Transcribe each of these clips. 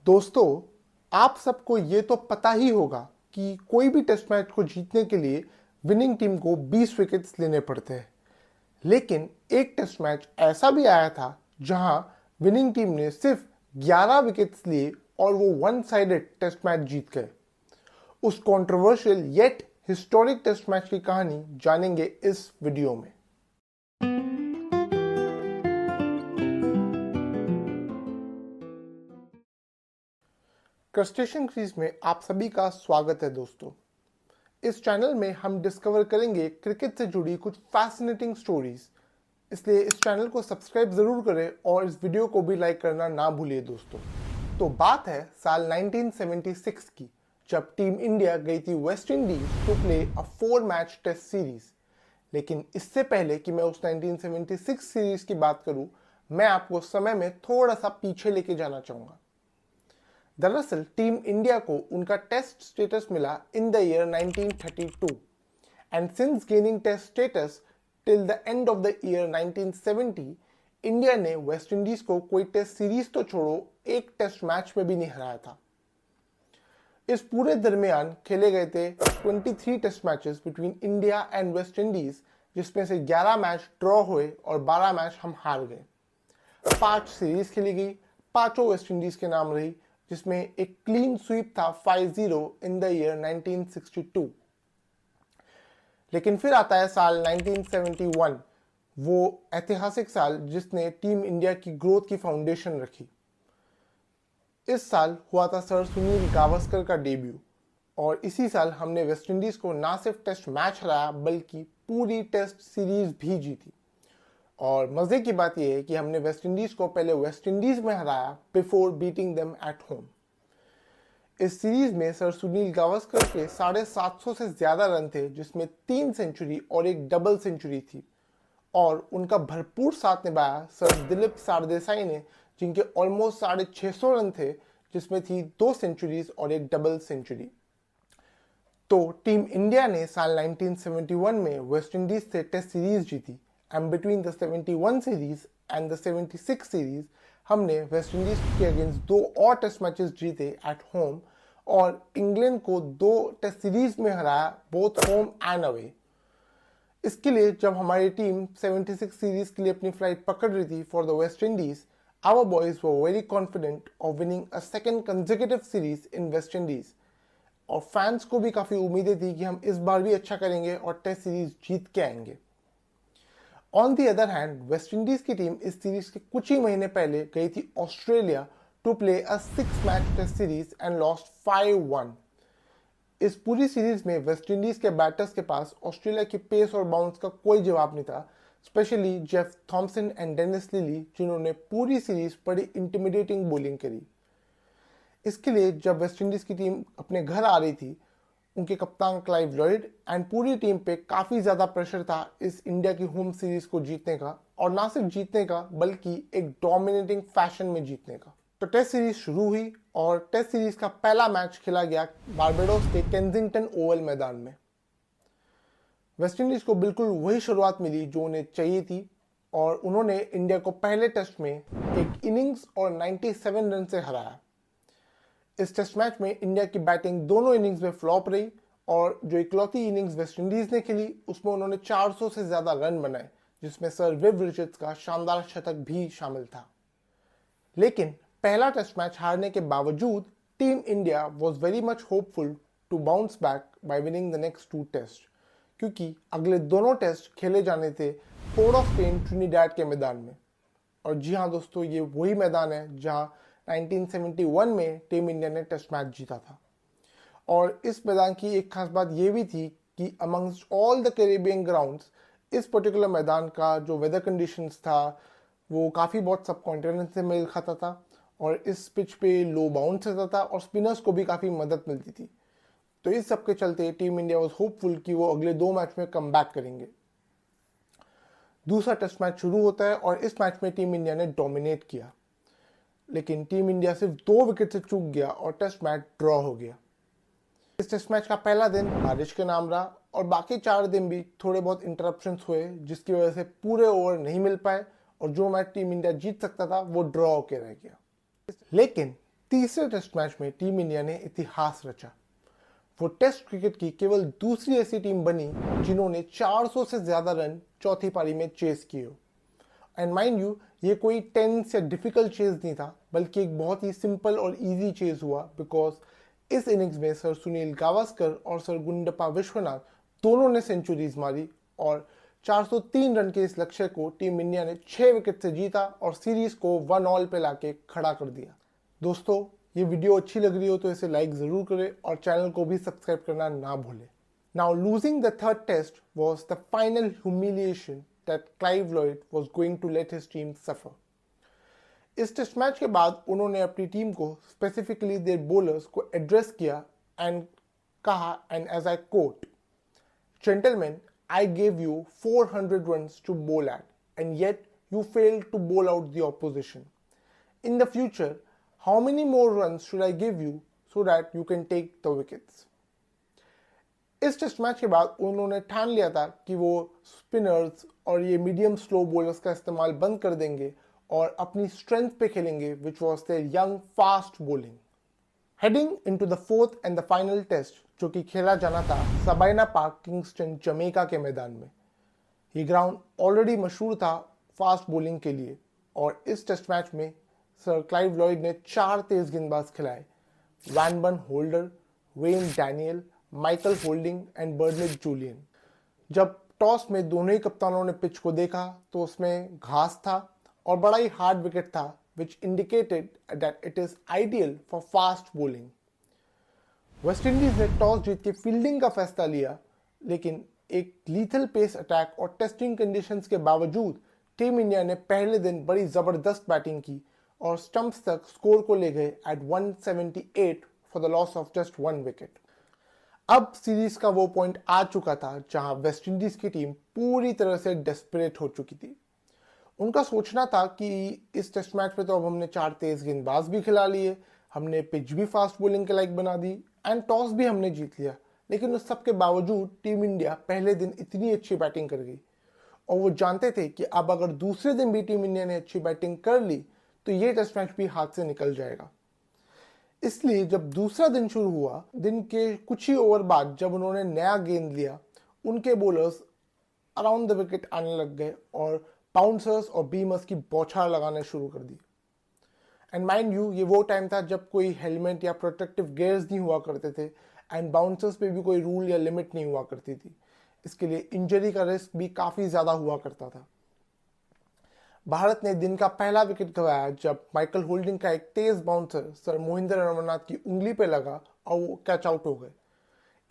दोस्तों, आप सबको ये तो पता ही होगा कि कोई भी टेस्ट मैच को जीतने के लिए विनिंग टीम को 20 विकेट्स लेने पड़ते हैं। लेकिन एक टेस्ट मैच ऐसा भी आया था जहां विनिंग टीम ने सिर्फ 11 विकेट्स लिए और वो वन साइडेड टेस्ट मैच जीत गए। उस controversial yet historic test match की कहानी जानेंगे इस वीडियो में। क्रस्टेशियन क्रीज में आप सभी का स्वागत है दोस्तों। इस चैनल में हम डिस्कवर करेंगे क्रिकेट से जुड़ी कुछ फैसिनेटिंग स्टोरीज, इसलिए इस चैनल को सब्सक्राइब जरूर करें और इस वीडियो को भी लाइक करना ना भूलिए दोस्तों। तो बात है साल 1976 की, जब टीम इंडिया गई थी West Indies to play a 4 match test series. लेकिन इससे पहले कि मैं उस 1976 सीरीज की बात करूं, मैं आपको समय में थोड़ा सा पीछे लेके जाना चाहूंगा। दरअसल टीम इंडिया को उनका टेस्ट स्टेटस मिला in the year 1932 and since gaining test status till the end of the year 1970 India ने वेस्ट इंडीज को कोई टेस्ट सीरीज तो छोड़ो, एक टेस्ट मैच में भी नहीं हराया था। इस पूरे दरमियान खेले गए थे 23 test matches between India and West Indies, जिसमें से 11 मैच ड्रॉ हुए और 12 मैच हम हार गए। 5 सीरीज खेली गई, पांचों वेस्ट इंडीज के नाम रही, जिसमें एक क्लीन स्वीप था 5-0 इन द ईयर 1962। लेकिन फिर आता है साल 1971, वो ऐतिहासिक साल जिसने टीम इंडिया की ग्रोथ की फाउंडेशन रखी। इस साल हुआ था सर सुनील गावस्कर का डेब्यू, और इसी साल हमने वेस्ट इंडीज को ना सिर्फ टेस्ट मैच हराया बल्कि पूरी टेस्ट सीरीज भी जीती। और मजे की बात यह है कि हमने वेस्ट इंडीज को पहले वेस्ट इंडीज में हराया before beating them at home. इस सीरीज में सर सुनील गावस्कर के 750 से ज्यादा रन थे, जिसमें 3 सेंचुरी और एक डबल सेंचुरी थी, और उनका भरपूर साथ निभाया सर दिलीप सरदेसाई ने, जिनके ऑलमोस्ट 650 रन थे, जिसमें थी 2 सेंचुरीज और एक डबल सेंचुरी। तो टीम इंडिया ने साल 1971 में वेस्ट इंडीज से टेस्ट सीरीज जीती, and between the 71 series and the 76 series हमने वेस्ट इंडीज के अगेंस्ट 2 और टेस्ट मैचेस जीते एट होम, और इंग्लैंड को 2 टेस्ट सीरीज में हराया, बोथ होम एंड अवे। इसके लिए जब हमारी टीम 76 सीरीज के लिए अपनी फ्लाइट पकड़ रही थी for the West Indies, our boys were very confident of winning a second consecutive series in West Indies, और फैंस को भी काफी उम्मीदें थी कि हम इस बार भी अच्छा करेंगे और टेस्ट सीरीज जीत के आएंगे। On the other hand West Indies की टीम इस सीरीज के कुछ ही महीने पहले गई थी Australia to play a 6 match test series and lost 5-1। इस पूरी सीरीज में वेस्ट इंडीज के बैटर्स के पास ऑस्ट्रेलिया की पेस और बाउंस का कोई जवाब नहीं था, specially Jeff Thomson and Dennis Lillee, जिन्होंने पूरी सीरीज बड़ी इंटिमिडेटिंग बॉलिंग करी। इसके लिए जब वेस्ट इंडीज की टीम अपने घर आ रही थी, उनके कप्तान क्लाइव लॉयड एंड पूरी टीम पे काफी ज्यादा प्रेशर था इस इंडिया की होम सीरीज को जीतने का, और ना सिर्फ जीतने का बल्कि एक डोमिनेटिंग फैशन में जीतने का। तो टेस्ट सीरीज शुरू हुई और टेस्ट सीरीज का पहला मैच खेला गया बारबाडोस के केंजिंगटन ओवल मैदान में। वेस्ट इंडीज को बिल्कुल वही शुरुआत मिली जो उन्हें चाहिए थी, और उन्होंने इंडिया को पहले टेस्ट में एक इनिंग्स और 97 रन से हराया। इस टेस्ट मैच में इंडिया की बैटिंग दोनों इनिंग्स में फ्लॉप रही, और जो इकलौती इनिंग्स वेस्ट इंडीज ने खेली उसमें उन्होंने 400 से ज्यादा रन बनाए, जिसमें सर विव रिचर्ड्स का शानदार शतक भी शामिल था। लेकिन पहला टेस्ट मैच हारने के बावजूद team India was very much hopeful to bounce back by winning the next 2 test, क्योंकि अगले दोनों टेस्ट खेले जाने थे पोर्ट ऑफ स्पेन ट्रिनिडाड के मैदान में। और जी हाँ दोस्तों, ये वही मैदान है जहां 1971 में टीम इंडिया ने टेस्ट मैच जीता था। और इस मैदान की एक खास बात यह भी थी कि amongst all the Caribbean grounds, इस पर्टिकुलर मैदान का जो वेदर कंडीशंस था वो काफ़ी बहुत सब कॉन्टिनेंट से मेल खाता था, और इस पिच पे लो बाउंस रहता था और स्पिनर्स को भी काफ़ी मदद मिलती थी। तो इस सब के चलते टीम इंडिया वॉज होपफुल कि वो अगले 2 मैच में कम बैक करेंगे। दूसरा टेस्ट मैच शुरू होता है और इस मैच में टीम इंडिया ने डोमिनेट किया, लेकिन टीम इंडिया सिर्फ 2 विकेट से चूक गया और टेस्ट मैच ड्रॉ हो गया। इस टेस्ट मैच का पहला दिन बारिश के नाम रहा, और बाकी 4 दिन भी थोड़े बहुत इंटरप्शंस हुए, जिसकी वजह से पूरे ओवर नहीं मिल पाए, और जो मैच टीम इंडिया जीत सकता था वो ड्रॉ होकर रह गया। लेकिन तीसरे टेस्ट मैच में टीम इंडिया ने इतिहास रचा। वो टेस्ट क्रिकेट की केवल दूसरी ऐसी टीम बनी जिन्होंने 400 से ज्यादा रन चौथी पारी में चेस किए हो। एंड माइंड यू, ये कोई टेंस या डिफिकल्ट चेज नहीं था, बल्कि एक बहुत ही सिंपल और इजी चेज हुआ, बिकॉज इस इनिंग्स में सर सुनील गावस्कर और सर गुंडप्पा विश्वनाथ दोनों ने सेंचुरीज मारी और 403 रन के इस लक्ष्य को टीम इंडिया ने 6 विकेट से जीता और सीरीज को 1-1 पे लाके खड़ा कर दिया। दोस्तों, ये वीडियो अच्छी लग रही हो तो इसे लाइक जरूर करें और चैनल को भी सब्सक्राइब करना ना भूलें। Now losing the third test was the final humiliation that Clive Lloyd was going to let his team suffer. इस टेस्ट मैच के बाद उन्होंने अपनी टीम को स्पेसिफिकली देयर बॉलर्स को एड्रेस किया एंड कहा, and as I quote, "Gentlemen, I gave you 400 runs to bowl at, and yet you failed to bowl out the opposition. In the future, how many more runs should I give you so that you can take the wickets?" इस test match के बाद उन्होंने ठान लिया था कि वो spinners और ये मीडियम स्लो बॉलर्स का इस्तेमाल बंद कर देंगे और अपनी स्ट्रेंथ पे खेलेंगे, which was their young fast bowling. Heading into the fourth and the final test, जो कि खेला जाना था सबाइना पार्क, किंगस्टन, जमैका के मैदान में। ये ग्राउंड ऑलरेडी मशहूर था फास्ट बॉलिंग के लिए और इस टेस्ट मैच में सर क्लाइव लॉयड ने 4 तेज गेंदबाज खिलाए, Vanburn Holder, Wayne Daniel, Michael Holding and Bernard Julien. जब टॉस में दोनों ही कप्तानों ने पिच को देखा तो उसमें घास था और बड़ा ही हार्ड विकेट था, which indicated that it is ideal for fast bowling. West Indies ने टॉस जीत के फील्डिंग का फैसला लिया, लेकिन एक लीथल पेस अटैक और टेस्टिंग कंडीशंस के बावजूद टीम इंडिया ने पहले दिन बड़ी जबरदस्त बैटिंग की और स्टंप्स तक स्कोर को ले गए at 178 for the loss of just 1 wicket. अब सीरीज का वो पॉइंट आ चुका था जहां वेस्ट इंडीज की टीम पूरी तरह से डेस्परेट हो चुकी थी। उनका सोचना था कि इस टेस्ट मैच में तो अब हमने 4 तेज गेंदबाज भी खिला लिए, हमने पिच भी फास्ट बॉलिंग के लायक बना दी एंड टॉस भी हमने जीत लिया, लेकिन उस सब के बावजूद टीम इंडिया पहले दिन इतनी अच्छी बैटिंग कर गई और वो जानते थे कि अब अगर दूसरे दिन भी टीम इंडिया ने अच्छी बैटिंग कर ली तो ये टेस्ट मैच भी हाथ से निकल जाएगा। इसलिए जब दूसरा दिन शुरू हुआ, दिन के कुछ ही ओवर बाद जब उन्होंने नया गेंद लिया, उनके बॉलर्स अराउंड द विकेट आने लग गए और बाउंसर्स और बीमर्स की बौछार लगाने शुरू कर दी। एंड माइंड यू, ये वो टाइम था जब कोई हेलमेट या प्रोटेक्टिव गियर्स नहीं हुआ करते थे एंड बाउंसर्स पे भी कोई रूल या लिमिट नहीं हुआ करती थी। इसके लिए इंजरी का रिस्क भी काफी ज्यादा हुआ करता था। भारत ने दिन का पहला विकेट गंवाया जब माइकल होल्डिंग का एक तेज बाउंसर सर मोहिंदर अमरनाथ की उंगली पे लगा और वो कैच आउट हो गए।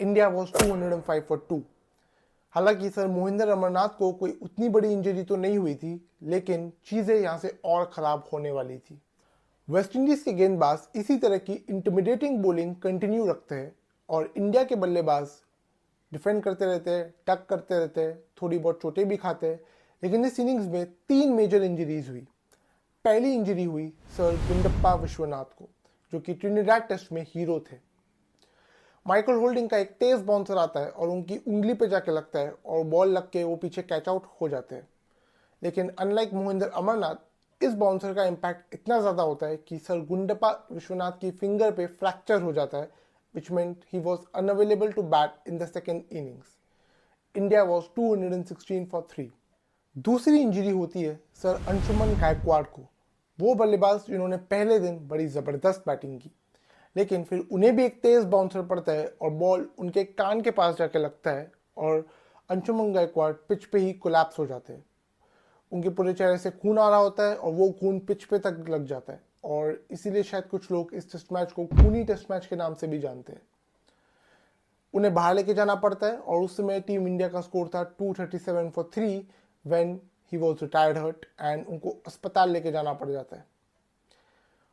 India was 205 for 2। हालांकि सर मोहिंदर अमरनाथ को कोई उतनी बड़ी इंजरी तो नहीं हुई थी, लेकिन चीजें यहां से और खराब होने वाली थी। वेस्ट इंडीज के गेंदबाज इसी तरह की इंटिमिडेटिंग बॉलिंग कंटिन्यू रखते हैं और इंडिया के बल्लेबाज डिफेंड करते रहते हैं, टक करते रहते हैं, थोड़ी बहुत चोटें भी खाते हैं। लेकिन इस इनिंग्स में 3 मेजर इंजरीज हुई। पहली इंजरी हुई सर गुंडप्पा विश्वनाथ को, जो कि ट्रिनिडाड टेस्ट में हीरो थे। माइकल होल्डिंग का एक तेज बाउंसर आता है और उनकी उंगली पे जाके लगता है और बॉल लग के वो पीछे कैच आउट हो जाते हैं। लेकिन अनलाइक मोहिंदर अमरनाथ, इस बाउंसर का इम्पैक्ट इतना ज्यादा होता है कि सर गुंडप्पा विश्वनाथ की फिंगर पे फ्रैक्चर हो जाता है, which meant he was unavailable to bat in the second innings. India was 216 for 3. दूसरी इंजरी होती है सर अंशुमन गायकवाड़ को, वो बल्लेबाज जिन्होंने पहले दिन बड़ी जबरदस्त बैटिंग की, लेकिन फिर उन्हें भी एक तेज बाउंसर पड़ता है और बॉल उनके कान के पास जाके लगता है और अंशुमन गायकवाड़ पिच पे ही कोलैप्स हो जाते हैं। उनके पूरे चेहरे से खून आ रहा होता है और वो खून पिच पे तक लग जाता है और इसीलिए शायद कुछ लोग इस टेस्ट मैच को खूनी टेस्ट मैच के नाम से भी जानते हैं। उन्हें बाहर लेके जाना पड़ता है और उस समय टीम इंडिया का स्कोर था 237 for 3 when he was retired hurt and उनको अस्पताल लेके जाना पड़ जाता है।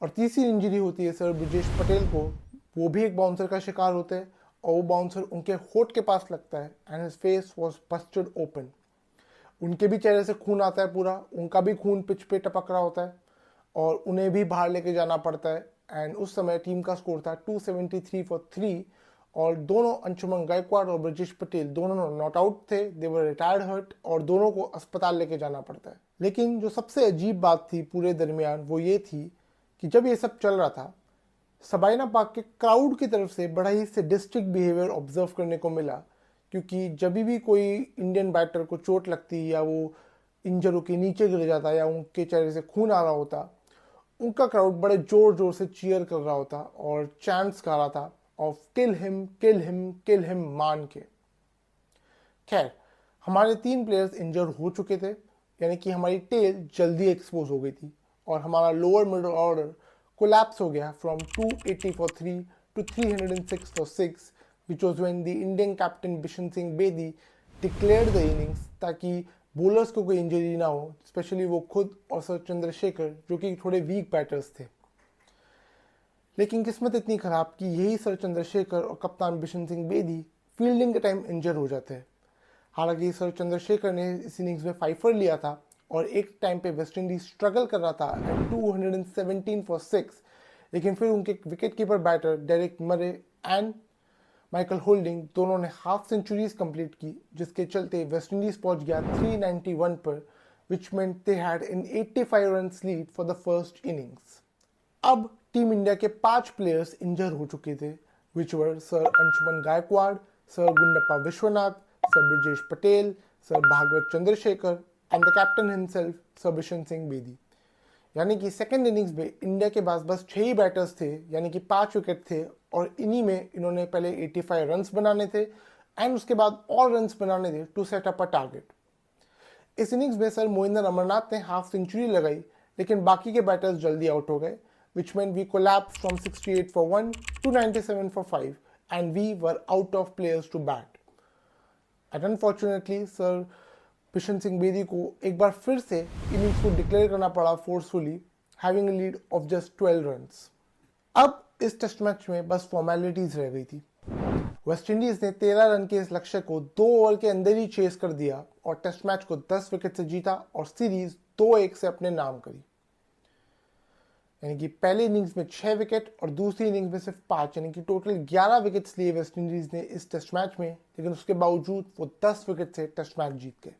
और तीसरी इंजरी होती है सर ब्रिजेश पटेल को, वो भी एक बाउंसर का शिकार होते हैं और वो बाउंसर उनके होठ के पास लगता है and his face was Busted open. उनके भी चेहरे से खून आता है पूरा, उनका भी खून पिच पे टपक रहा होता है और उन्हें भी बाहर लेके जाना पड़ता है एंड उस समय टीम का स्कोर था 273 फॉर 3 और दोनों अंशुमन गायकवाड़ और ब्रजेश पटेल दोनों नॉट आउट थे, दे वर रिटायर्ड हर्ट और दोनों को अस्पताल लेके जाना पड़ता है। लेकिन जो सबसे अजीब बात थी पूरे दरमियान वो ये थी कि जब ये सब चल रहा था, सबाइना पार्क के क्राउड की तरफ से बड़ा ही सैडिस्टिक बिहेवियर ऑब्जर्व करने को मिला, क्योंकि जब भी कोई इंडियन बैटर को चोट लगती या वो इंजर होकर नीचे गिर जाता या उनके चेहरे से खून आ रहा होता, उनका क्राउड बड़े जोर जोर से चीयर कर रहा होता और चैंट्स गा रहा था of kill him kill him kill him मान के। खैर, हमारे 3 प्लेयर्स इंजर हो चुके थे, यानी कि हमारी टेल जल्दी एक्सपोज हो गई थी और हमारा लोअर मिडल ऑर्डर कोलैप्स हो गया from 280 for 3 to 306 for 6, which was when the Indian captain Bishan Singh Bedi declared the innings ताकि बॉलर्स को कोई इंजरी ना हो, स्पेशली वो खुद और सर चंद्रशेखर जो कि थोड़े वीक बैटर्स थे। लेकिन किस्मत इतनी खराब कि यही सर चंद्रशेखर और कप्तान बिशन सिंह बेदी फील्डिंग के टाइम इंजर हो जाते हैं। हालांकि सर चंद्रशेखर ने इस इनिंग्स में 5 लिया था और एक टाइम पे वेस्ट इंडीज स्ट्रगल कर रहा था एट 217 फॉर 6, लेकिन फिर उनके विकेट कीपर बैटर डेरिक मरे एंड माइकल होल्डिंग दोनों ने हाफ सेंचुरीज कंप्लीट की, जिसके चलते वेस्ट इंडीज पहुंच गया 391 पर, which meant they had an 85 runs lead for the first innings. अब टीम इंडिया के 5 प्लेयर्स इंजर हो चुके थे, which were sir Anshuman Gaekwad, sir Gundappa Viswanath, sir Brijesh Patel, sir Bhagwat Chandrasekhar and the captain himself sir Bishan Singh Bedi. यानी कि सेकेंड इनिंग्स में इंडिया के पास बस 6 ही बैटर्स थे, यानी कि 5 विकेट थे और इन्हीं में इन्होंने पहले 85 रन्स बनाने थे एंड उसके बाद और रन्स बनाने थे to set up a target. इस इनिंग्स में सर मोइंदर अमरनाथ ने हाफ सेंचुरी लगाई, लेकिन बाकी के बैटर्स जल्दी आउट हो गए, which meant we collapsed from 68 for 1 to 97 for 5 and we were out of players to bat. And unfortunately, Sir Bishan Singh Bedi को एक बार फिर से इनिंग्स को डिक्लेयर करना पड़ा forcefully, having a lead of just 12 runs. अब इस टेस्ट मैच में बस फॉर्मेलिटीज रह गई थी। वेस्ट इंडीज ने 13 रन के इस लक्ष्य को 2 ओवर के अंदर ही चेस कर दिया और टेस्ट मैच को 10 विकेट से जीता और सीरीज 2-1 से अपने नाम करी। यानी कि पहले इनिंग्स में 6 विकेट और दूसरी इनिंग्स में सिर्फ 5, यानी कि टोटल 11 विकेट्स लिए वेस्ट इंडीज ने इस टेस्ट मैच में, लेकिन उसके बावजूद वो 10 विकेट से टेस्ट मैच जीत गए।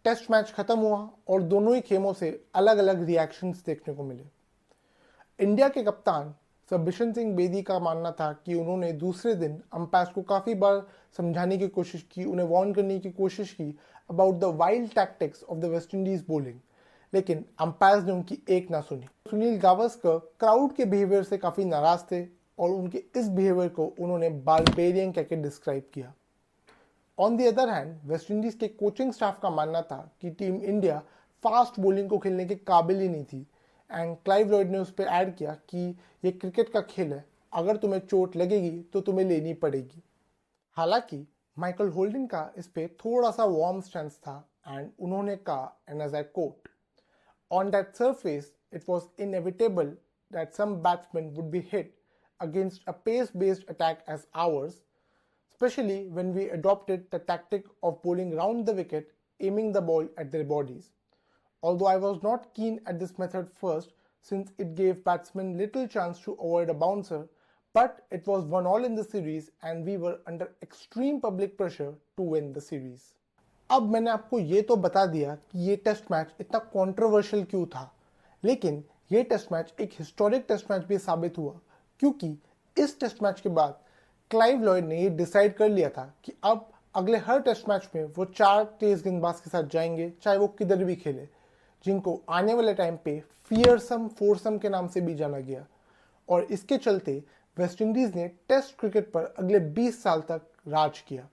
टेस्ट मैच खत्म हुआ और दोनों ही खेमों से अलग अलग रिएक्शंस देखने को मिले। इंडिया के कप्तान सर बिशन सिंह बेदी का मानना था कि उन्होंने दूसरे दिन अंपायर्स को काफ़ी बार समझाने की कोशिश की, उन्हें वार्न करने की कोशिश की about the wild tactics of the West Indies bowling, लेकिन अंपायर्स ने उनकी एक ना सुनी। सुनील गावस्कर क्राउड के बिहेवियर से काफ़ी नाराज थे और उनके इस बिहेवियर को उन्होंने बारबेरियन कहकर डिस्क्राइब किया। On the other hand, West Indies के कोचिंग स्टाफ का मानना था कि टीम इंडिया फास्ट बॉलिंग को खेलने के काबिल ही नहीं थी एंड क्लाइव लॉयड ने उस पर ऐड किया कि ये क्रिकेट का खेल है, अगर तुम्हें चोट लगेगी तो तुम्हें लेनी पड़ेगी। हालांकि माइकल होल्डिंग का इस पे थोड़ा सा वार्म स्टैंस था एंड उन्होंने कहा, and as I quote, On that surface, it was inevitable that some batsmen would be hit against a pace-based attack as ours, especially when we adopted the tactic of bowling round the wicket, aiming the ball at their bodies. Although I was not keen at this method first, since it gave batsmen little chance to avoid a bouncer, but it was 1-all in the series and we were under extreme public pressure to win the series. अब मैंने आपको ये तो बता दिया कि ये test match इतना कंट्रोवर्शियल क्यों था, लेकिन ये टेस्ट मैच एक हिस्टोरिक टेस्ट मैच भी साबित हुआ, क्योंकि इस टेस्ट मैच के बाद क्लाइव लॉयड ने ये डिसाइड कर लिया था कि अब अगले हर टेस्ट मैच में वो 4 तेज गेंदबाज के साथ जाएंगे, चाहे वो किधर भी खेले, जिनको आने वाले टाइम पे फियरसम फोरसम के नाम से भी जाना गया। और इसके चलते वेस्ट इंडीज ने टेस्ट क्रिकेट पर अगले 20 साल तक राज किया।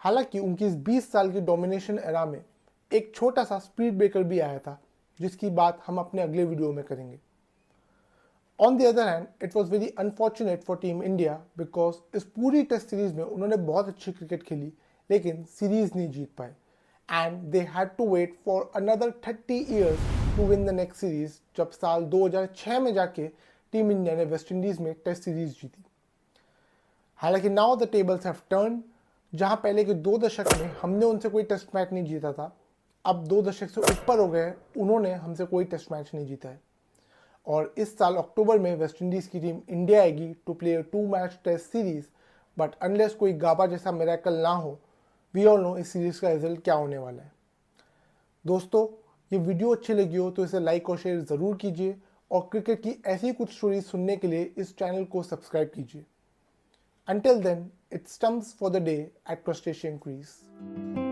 हालांकि उनकी इस 20 साल की डोमिनेशन एरा में एक छोटा सा स्पीड ब्रेकर भी आया था, जिसकी बात हम अपने अगले वीडियो में करेंगे। On the other hand, it was very unfortunate for team India because इस पूरी टेस्ट सीरीज में उन्होंने बहुत अच्छी क्रिकेट खेली, लेकिन सीरीज नहीं जीत पाए and they had to wait for another 30 years to win the next series, जब साल 2006 में जाके टीम इंडिया ने वेस्ट इंडीज में टेस्ट सीरीज जीती। हालांकि now the tables have turn, जहां पहले के 2 दशक में हमने उनसे कोई टेस्ट मैच नहीं जीता था, अब 2 दशक से ऊपर हो गए, उन्होंने हमसे कोई टेस्ट मैच नहीं जीता है। और इस साल अक्टूबर में वेस्ट इंडीज की टीम इंडिया आएगी to play 2 match test series, but unless कोई गाबा जैसा मिरेकल ना हो, वी ऑल नो इस सीरीज का रिजल्ट क्या होने वाला है। दोस्तों, ये वीडियो अच्छी लगी हो तो इसे लाइक और शेयर ज़रूर कीजिए और क्रिकेट की ऐसी कुछ स्टोरी सुनने के लिए इस चैनल को सब्सक्राइब कीजिए। Until then, it stumps for the day at Crustacean Crease.